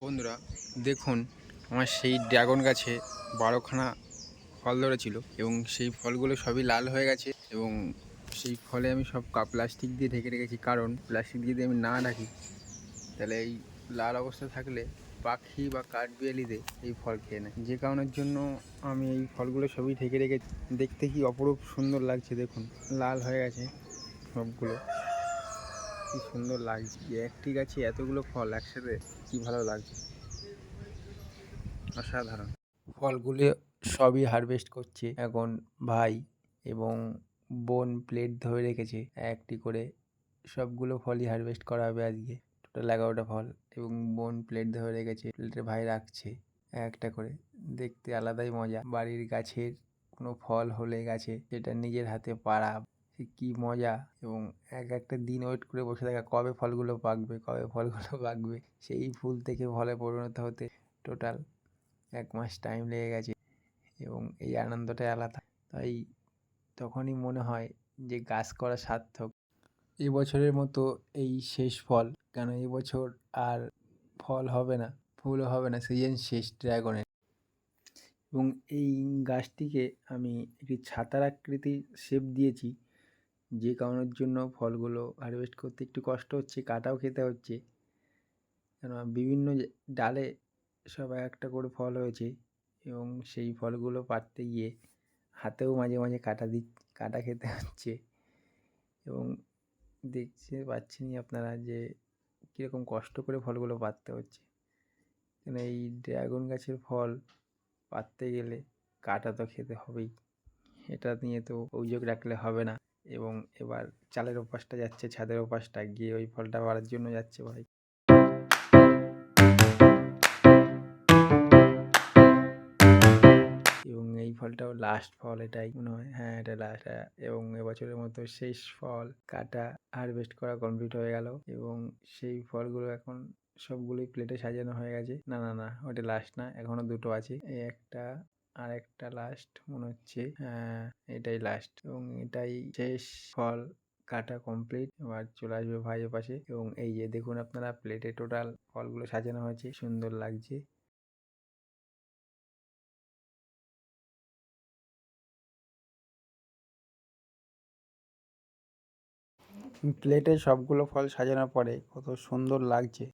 বন্ধুরা, দেখুন আমার সেই ড্রাগন গাছে 12খানা ফল ধরেছিল এবং সেই ফলগুলো সবই লাল হয়ে গেছে এবং সেই ফলে আমি সব প্লাস্টিক দিয়ে ঢেকে রেখেছি, কারণ প্লাস্টিক দিয়ে যদি আমি না ঢাকি তাহলে এই লাল অবস্থা থাকলে পাখি বা কাঠবিড়ালিতে এই ফল খেয়ে নেয়। যে কারণের জন্য আমি এই ফলগুলো সবই ঢেকে রেখেছি। দেখতে কি অপরূপ সুন্দর লাগছে, দেখুন লাল হয়ে গেছে সবগুলো, কি সুন্দর লাগছে। একটি গাছে এতগুলো ফল একসাথে, কি ভালো লাগছে, অসাধারণ। ফলগুলো সবই হারভেস্ট করছে এখন ভাই এবং বোন প্লেট ধরে রেখেছে একটি করে। সবগুলো ফলই হারভেস্ট করা হবে আজকে, টোটাল 11টা ফল, এবং বোন প্লেট ধরে রেখেছে, প্লেটে ভাই রাখছে একটা করে। দেখতে আলাদাই মজা, বাড়ির গাছের কোনো ফল হলে গাছে সেটা নিজের হাতে পাড়া, সে কি মজা। এবং একটা দিন ওয়েট করে বসে থাকা, কবে ফলগুলো পাকবে, কবে ফলগুলো পাকবে। সেই ফুল থেকে ফলে পরিণত হতে টোটাল 1 মাস টাইম লেগে গেছে এবং এই আনন্দটাই আলাদা। তাই তখনই মনে হয় যে গাছ করা সার্থক। এবছরের মতো এই শেষ ফল, কেন এবছর আর ফল হবে না, ফুলও হবে না, সিজন শেষ ড্রাগনের। এবং এই গাছটিকে আমি একটি ছাতার আকৃতি শেপ দিয়েছি, যে কারণের জন্য ফলগুলো হারভেস্ট করতে একটু কষ্ট হচ্ছে, কাটাও খেতে হচ্ছে। কেন বিভিন্ন ডালে সব একটা করে ফল হয়েছে এবং সেই ফলগুলো পাড়তে গিয়ে হাতেও মাঝে মাঝে কাটা খেতে হচ্ছে। এবং দেখতে পাচ্ছেনই আপনারা যে কীরকম কষ্ট করে ফলগুলো পাড়তে হচ্ছে। কেন এই ড্রাগন গাছের ফল পাড়তে গেলে কাটা তো খেতে হবেই, এটা নিয়ে তো অভিযোগ রাখলে হবে না। এবং এবার চালের ওপাশটা যাচ্ছে, ছাদের ওপাশটা গিয়ে ওই ফলটা পাড়ার জন্য যাচ্ছে ভাই। এবং এই ফলটাও লাস্ট ফল, এটাই মনে হয়, হ্যাঁ এটা লাস্ট। এবং এবছরের মতো শেষ ফল কাটা, হারভেস্ট করা কমপ্লিট হয়ে গেল এবং সেই ফলগুলো এখন সবগুলোই প্লেটে সাজানো হয়ে গেছে। না না না, ওটা লাস্ট না, এখনো দুটো আছে, এই একটা আর একটা লাস্ট মনে হচ্ছে, হ্যাঁ এটাই লাস্ট। এবং এটাই শেষ ফল কাটা কমপ্লিট। এবার চলে আসবে ভাইয়ের পাশে এবং এই যে দেখুন আপনারা, প্লেটে টোটাল ফলগুলো সাজানো হয়েছে, সুন্দর লাগছে। প্লেটে সবগুলো ফল সাজানোর পরে কত সুন্দর লাগছে।